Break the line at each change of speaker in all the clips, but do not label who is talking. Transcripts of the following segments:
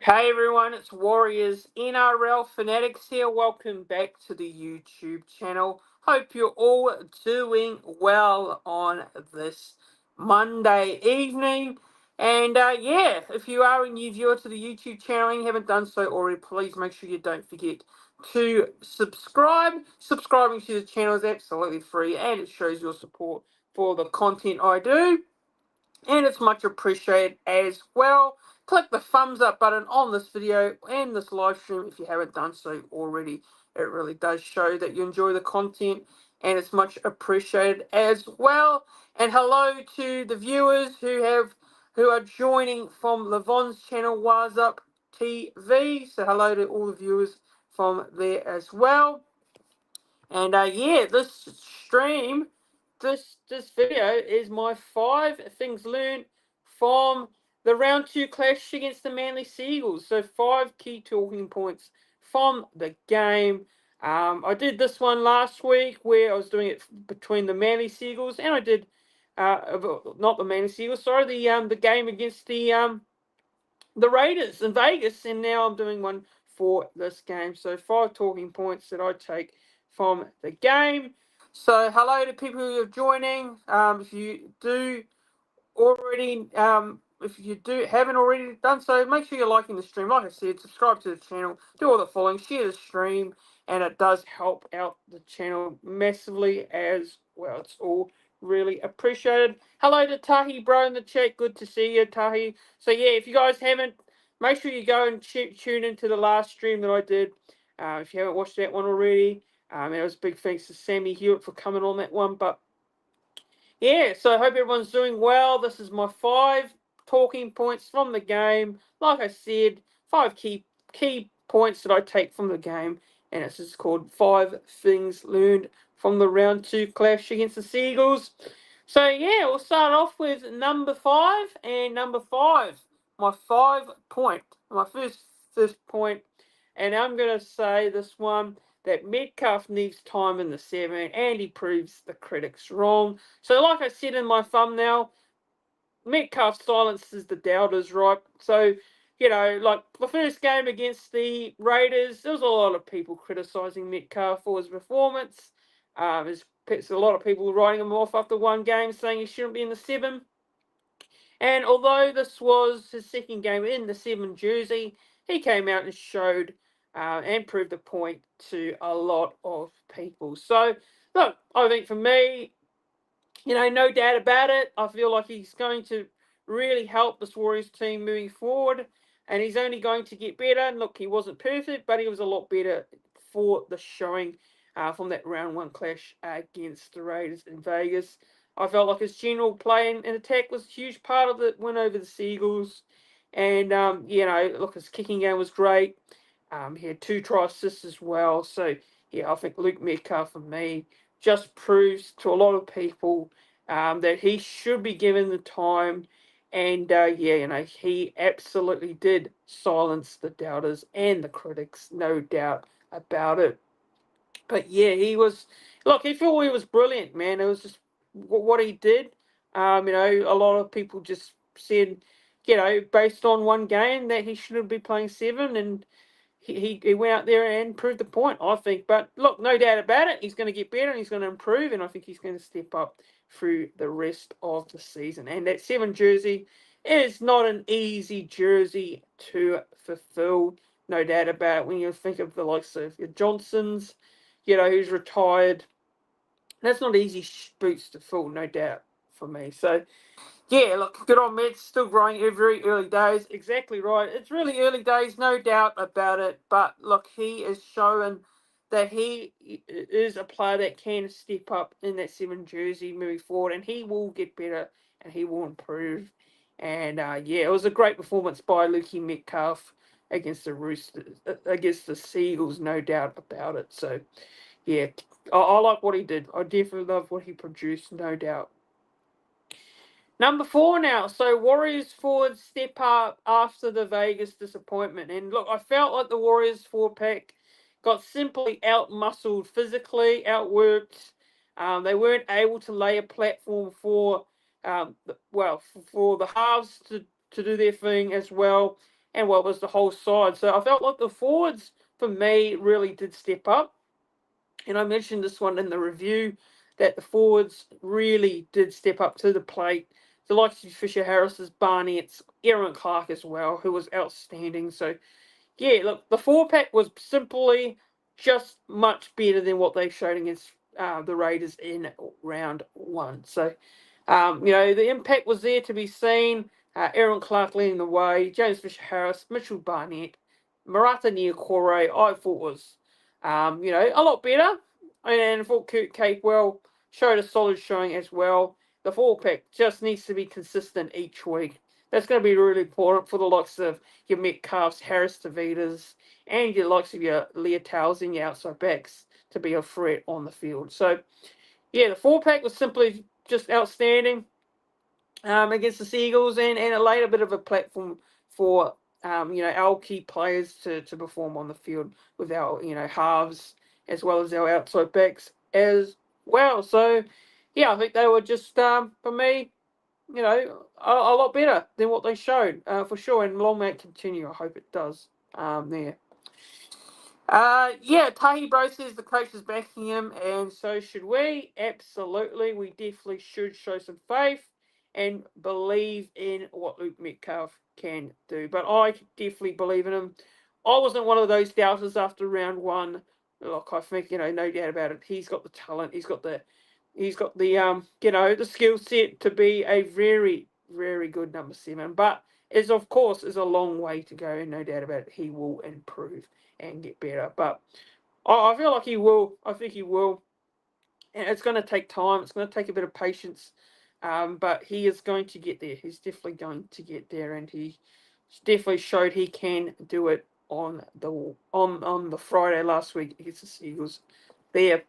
Hey everyone, it's Warriors NRL Fanatics here. Welcome back to the YouTube channel. Hope you're all doing well on this Monday evening. And if you are a new viewer to the YouTube channel and you haven't done so already, please make sure you don't forget to subscribe. Subscribing to the channel is absolutely free and it shows your support for the content I do, and it's much appreciated as well. Click the thumbs up button on this video and this live stream if you haven't done so already. It really does show that you enjoy the content and it's much appreciated as well. And hello to the viewers who are joining from Levon's channel, Wise Up TV. So hello to all the viewers from there as well. And this stream, this video is my 5 things learned from the round 2 clash against the Manly Seagulls. So 5 key talking points from the game. I did this one last week where I was doing it between the Manly Seagulls, and I did not the Manly Seagulls, sorry, the game against the Raiders in Vegas, and now I'm doing one for this game. So 5 talking points that I take from the game. So hello to people who are joining. If you do haven't already done so, make sure you're liking the stream. Like I said, subscribe to the channel, do all the following, share the stream, and it does help out the channel massively as well. It's all really appreciated. Hello to Tahi bro in the chat. Good to see you, Tahi. So yeah, if you guys haven't, make sure you go and tune into the last stream that I did. If you haven't watched that one already, and it was big thanks to Sammy Hewitt for coming on that one. But yeah, so I hope everyone's doing well. This is my 5 talking points from the game. Like I said, 5 key points that I take from the game, and it's just called 5 things learned from the round 2 clash against the Seagulls. So yeah, we'll start off with number 5, and number 5, my 5 point, my first point, and I'm gonna say this one that Metcalf needs time in the 7, and he proves the critics wrong. So, like I said in my thumbnail, Metcalf silences the doubters, right? So, like the first game against the Raiders, there was a lot of people criticising Metcalf for his performance. There's a lot of people writing him off after one game, saying he shouldn't be in the 7. And although this was his second game in the 7 jersey, he came out and showed and proved a point to a lot of people. So, look, I think for me, no doubt about it, I feel like he's going to really help this Warriors team moving forward, and he's only going to get better. And look, he wasn't perfect, but he was a lot better for the showing from that round 1 clash against the Raiders in Vegas. I felt like his general play and attack was a huge part of the win over the Seagulls. And, look, his kicking game was great. He had 2 try assists as well. So, yeah, I think Luke Metcalf for me just proves to a lot of people that he should be given the time. And, he absolutely did silence the doubters and the critics, no doubt about it. But yeah, he thought he was brilliant, man. It was just what he did. A lot of people just said, based on one game that he shouldn't be playing 7, and he went out there and proved the point, I think. But look, no doubt about it, he's going to get better and he's going to improve, and I think he's going to step up through the rest of the season. And that 7 jersey is not an easy jersey to fulfill, no doubt about it. When you think of the likes of your Johnsons, who's retired, that's not easy boots to fill, no doubt for me. So yeah, look, good on Mets, still growing very early days. Exactly right. It's really early days, no doubt about it. But look, he is showing that he is a player that can step up in that 7 jersey moving forward, and he will get better and he will improve. And it was a great performance by Lukey Metcalf against the Roosters, against the Seagulls, no doubt about it. So yeah, I like what he did. I definitely love what he produced, no doubt. Number 4 now. So Warriors forwards step up after the Vegas disappointment. And look, I felt like the Warriors 4-pack got simply out-muscled physically, outworked. They weren't able to lay a platform for, for the halves to do their thing as well. and what was the whole side. So I felt like the forwards, for me, really did step up. And I mentioned this one in the review that the forwards really did step up to the plate. The likes of Fisher Harris's, Barnett's, Aaron Clark as well, who was outstanding. So yeah, look, the 4-pack was simply just much better than what they showed against the Raiders in round one. So, the impact was there to be seen. Aaron Clark leading the way, James Fisher-Harris, Mitchell Barnett, Marata Niokore, I thought was, a lot better. And I thought Kurt Capewell showed a solid showing as well. The 4-pack just needs to be consistent each week. That's going to be really important for the likes of your Metcalfs, Harris Tavitas, and your likes of your Leotaus and your outside backs to be a threat on the field. So, yeah, the 4-pack was simply just outstanding against the Seagulls, and it laid a bit of a platform for our key players to perform on the field with our halves as well as our outside backs as well. So, yeah, I think they were just for me a lot better than what they showed, for sure. And long may it continue. I hope it does. There. Tahi Bro says the coach is backing him, and so should we. Absolutely, we definitely should show some faith and believe in what Luke Metcalf can do. But I definitely believe in him. I wasn't one of those doubters after round one. Look, I think no doubt about it. He's got the talent. He's got the skill set to be a very, very good number 7. But of course is a long way to go, no doubt about it. He will improve and get better. But I feel like he will. I think he will. And it's going to take time. It's going to take a bit of patience. But he is going to get there. He's definitely going to get there, and he definitely showed he can do it on the Friday last week against the Seagulls. There.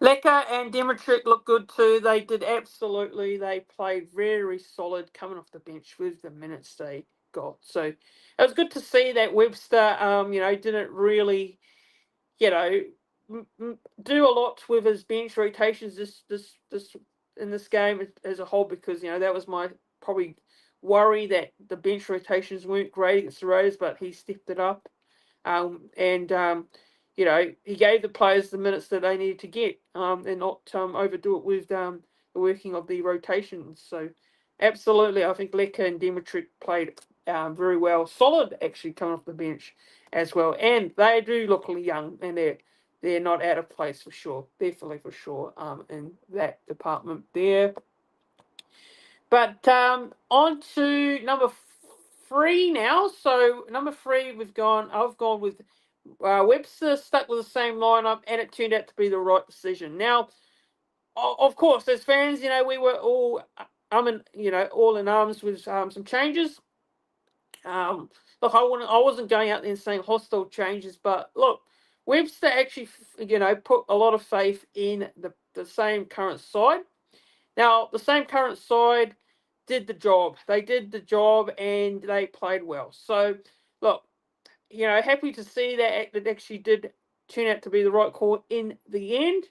Leka and Dimitrik look good too. They did absolutely. They played very solid coming off the bench with the minutes they got. So it was good to see that Webster, didn't really, you know, do a lot with his bench rotations this in this game as a whole, because that was my probably worry, that the bench rotations weren't great against the Raiders, but he stepped it up. He gave the players the minutes that they needed to get, and not overdo it with the working of the rotations. So, absolutely, I think Leka and Dimitri played very well. Solid, actually, coming off the bench as well. And they do look young, and they're not out of place for sure. Definitely for sure in that department there. But on to number 3 now. So, number 3, I've gone with Webster, stuck with the same lineup, and it turned out to be the right decision. Now, of course, as fans, we were all, all in arms with some changes. Look, I wasn't going out there and saying hostile changes, but look, Webster actually, put a lot of faith in the same current side. Now, the same current side did the job. They did the job, and they played well. So, look, happy to see that it actually did turn out to be the right call in the end,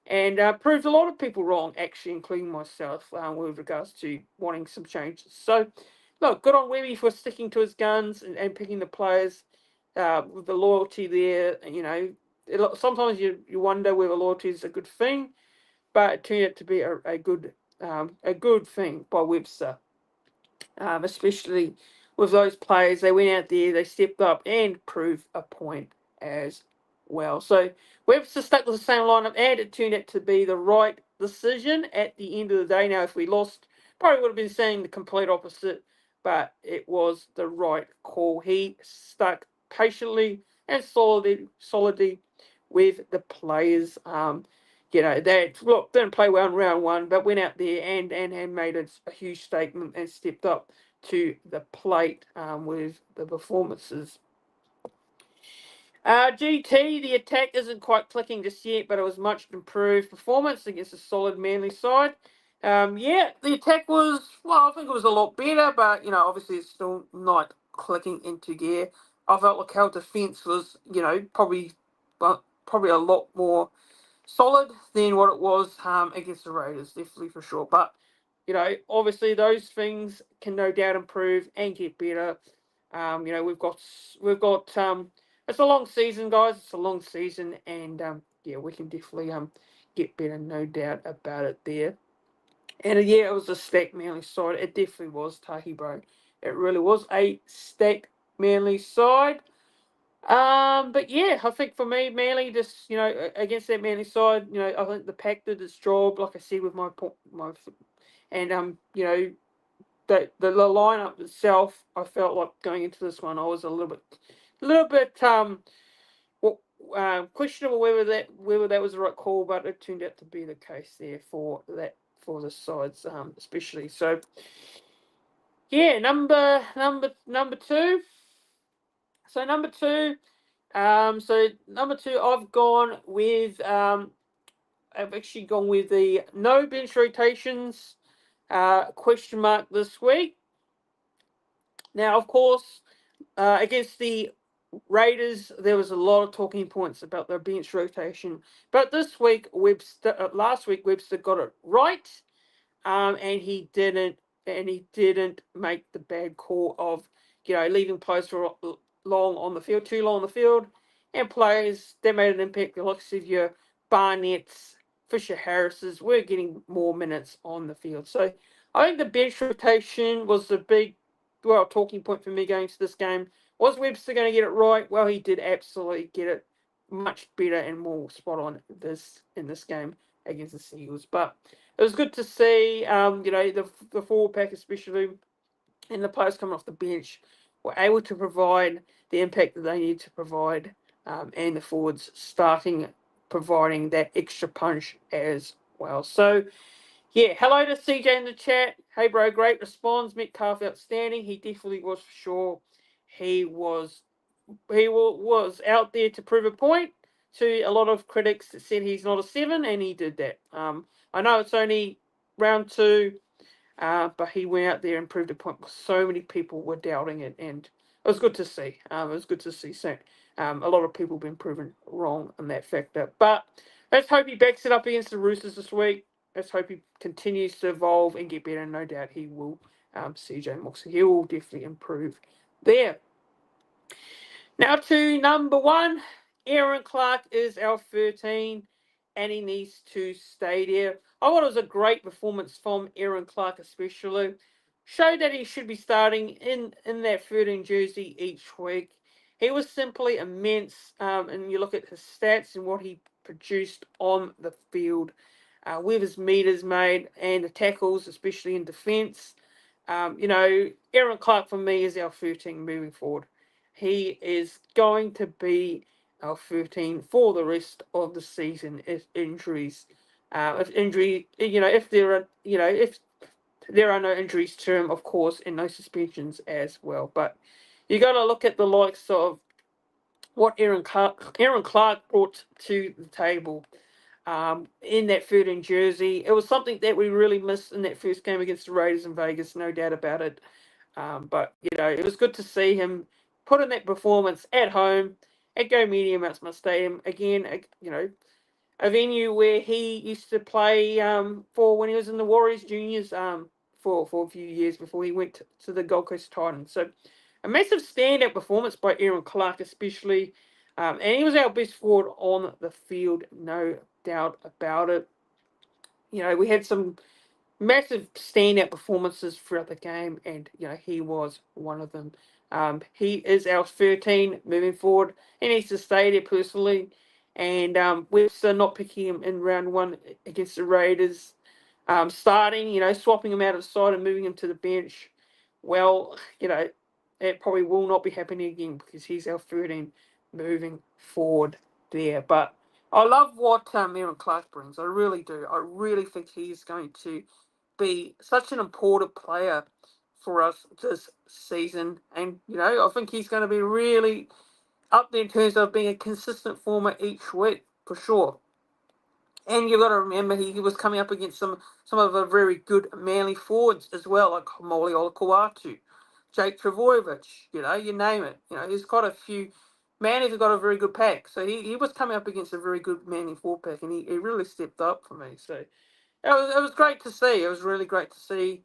and proved a lot of people wrong, actually, including myself, with regards to wanting some changes. So, look, good on Webby for sticking to his guns and picking the players with the loyalty there. Sometimes you wonder whether loyalty is a good thing, but it turned out to be a good thing by Webster. Especially with those players. They went out there, they stepped up and proved a point as well. So Webster stuck with the same lineup, and it turned out to be the right decision at the end of the day. Now, if we lost, probably would have been saying the complete opposite, but it was the right call. He stuck patiently and solidly with the players. That didn't play well in round one, but went out there and made a huge statement and stepped up to the plate with the performances. GT, the attack isn't quite clicking just yet, but it was much improved performance against a solid Manly side. The attack was, I think it was a lot better, but, obviously it's still not clicking into gear. I felt like our defence was, probably a lot more solid than what it was against the Raiders, definitely for sure. But, obviously those things can no doubt improve and get better. We've got it's a long season, guys. It's a long season, and yeah, we can definitely get better, no doubt about it there. And yeah, it was a stacked Manly side. It definitely was, Tahi, bro. It really was a stacked Manly side. But yeah, I think for me, Manly just against that Manly side, I think the pack did its job, like I said with my and the lineup itself, I felt like going into this one, I was a little bit questionable whether that was the right call, but it turned out to be the case there for the sides, especially. So yeah, number two. So number two, I've gone with I've actually gone with the no bench rotations question mark this week. Now, of course, against the Raiders, there was a lot of talking points about their bench rotation, but last week Webster got it right, and he didn't make the bad call of leaving players for too long on the field, and players that made an impact, the likes of your Barnett's, Fisher Harris's, were getting more minutes on the field. So I think the bench rotation was the big talking point for me going into this game. Was Webster going to get it right? Well, he did absolutely get it much better and more spot on in this game against the Seagulls. But it was good to see, the forward pack especially, and the players coming off the bench were able to provide the impact that they need to provide, and the forwards providing that extra punch as well. So, yeah, hello to CJ in the chat. Hey, bro, great response. Metcalf outstanding. He definitely was for sure. He was he was out there to prove a point to a lot of critics that said he's not a 7, and he did that. I know it's only round 2, but he went out there and proved a point. So many people were doubting it, and it was good to see. It was good to see. So, a lot of people have been proven wrong on that factor. But let's hope he backs it up against the Roosters this week. Let's hope he continues to evolve and get better. No doubt he will. CJ Moxley, he will definitely improve there. Now to number 1, Aaron Clark is our 13, and he needs to stay there. I thought it was a great performance from Aaron Clark, especially. Showed that he should be starting in that 13 jersey each week. He was simply immense, and you look at his stats and what he produced on the field, with his meters made and the tackles, especially in defence. Aaron Clark for me is our 13 moving forward. He is going to be our 13 for the rest of the season if there are no injuries to him, of course, and no suspensions as well. But you got to look at the likes of what Aaron Clark brought to the table. In that 13 jersey, it was something that we really missed in that first game against the Raiders in Vegas, no doubt about it. But it was good to see him put in that performance at home at Go Media Mount Stadium again. A venue where he used to play for when he was in the Warriors juniors for a few years before he went to the Gold Coast Titans. So a massive standout performance by Aaron Clark, especially, and he was our best forward on the field, no doubt about it. We had some massive standout performances throughout the game, and he was one of them. He is our 13 moving forward. He needs to stay there personally, and Webster not picking him in round 1 against the Raiders, starting, swapping him out of the side and moving him to the bench. Well, it probably will not be happening again because he's our 13 moving forward there. But I love what Aaron Clark brings. I really do. I really think he's going to be such an important player for us this season. And, I think he's going to be really up there in terms of being a consistent former each week, for sure. And you've got to remember he was coming up against some of the very good Manly forwards as well, like Molly Olakauatu, Jake Travojevic, you name it. He's got a few. Manly's have got a very good pack. So he was coming up against a very good Manly forward pack, and he really stepped up for me. So it was great to see. It was really great to see.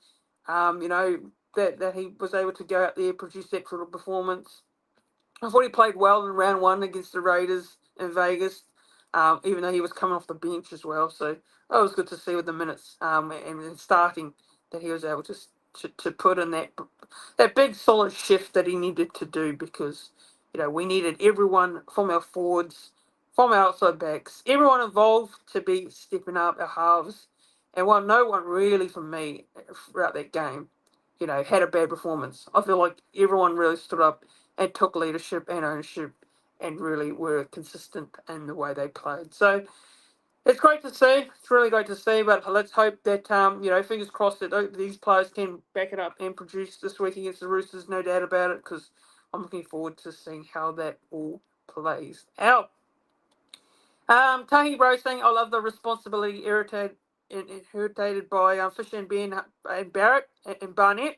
that he was able to go out there, produce that sort of performance. I thought he played well in round one against the Raiders in Vegas, even though he was coming off the bench as well. So that was good to see with the minutes and starting that he was able to put in that big solid shift that he needed to do, because we needed everyone from our forwards, from our outside backs, everyone involved to be stepping up, our halves. And while no one really, for me, throughout that game, had a bad performance, I feel like everyone really stood up and took leadership and ownership and really were consistent in the way they played. So it's great to see. It's really great to see. But let's hope that, fingers crossed that these players can back it up and produce this week against the Roosters, no doubt about it, because I'm looking forward to seeing how that all plays out. Tahi Bro saying, I love the responsibility irritated by Fisher and Ben and Barrett and Barnett.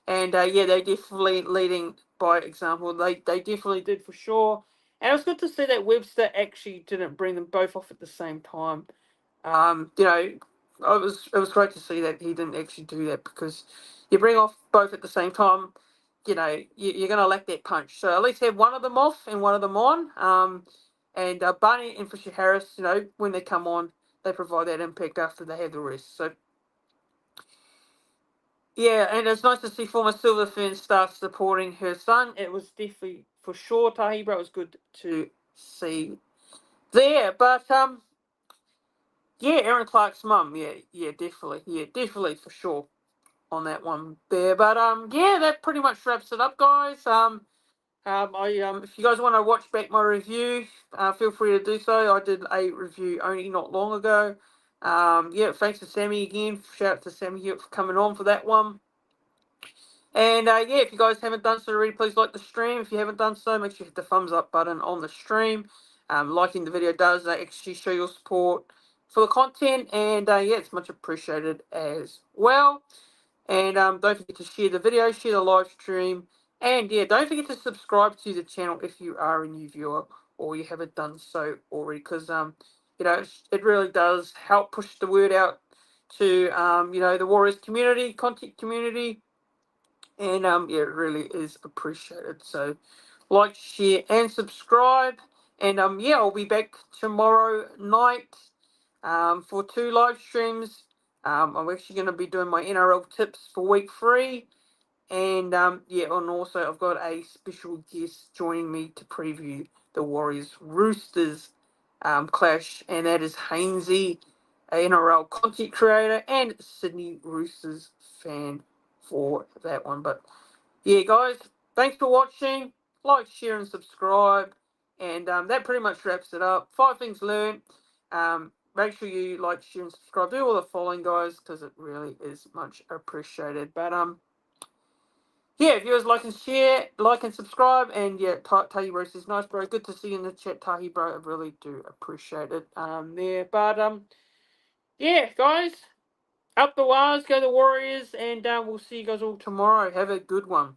And they're definitely leading by example. They definitely did for sure. And it was good to see that Webster actually didn't bring them both off at the same time. It was great to see that he didn't actually do that, because you bring off both at the same time, you're going to lack that punch. So at least have one of them off and one of them on. And Barney and Fisher Harris, when they come on, they provide that impact after they have the rest. So yeah, and it's nice to see former Silver Fern staff supporting her son. It was definitely, for sure, Tahibra. It was good to see there. But, yeah, Aaron Clark's mum. Yeah, definitely, for sure on that one there. But, yeah, that pretty much wraps it up, guys. If you guys want to watch back my review, feel free to do so. I did a review only not long ago. Yeah, thanks to Sammy again. Shout out to Sammy Hewitt for coming on for that one. And yeah, if you guys haven't done so already, please like the stream. If you haven't done so, make sure you hit the thumbs up button on the stream. Liking the video does actually show your support for the content, and yeah, it's much appreciated as well. And don't forget to share the video, share the live stream, and yeah, don't forget to subscribe to the channel if you are a new viewer or you haven't done so already, because it really does help push the word out to the Warriors community, content community. And yeah, it really is appreciated. So like, share, and subscribe. And yeah, I'll be back tomorrow night for 2 live streams. I'm actually going to be doing my NRL tips for week 3. And yeah, and also I've got a special guest joining me to preview the Warriors Roosters clash, and that is Hainsey, a NRL content creator and Sydney Roosters fan for that one. But yeah, guys, thanks for watching. Like, share, and subscribe. And that pretty much wraps it up. 5 things learned. Make sure you like, share, and subscribe. Do all the following, guys, because it really is much appreciated. But yeah, viewers, like and share, like and subscribe, and yeah, Tahi Bro says, nice, bro. Good to see you in the chat, Tahi Bro. I really do appreciate it. There, but yeah, guys, up the Wars, go the Warriors, and we'll see you guys all tomorrow. Have a good one.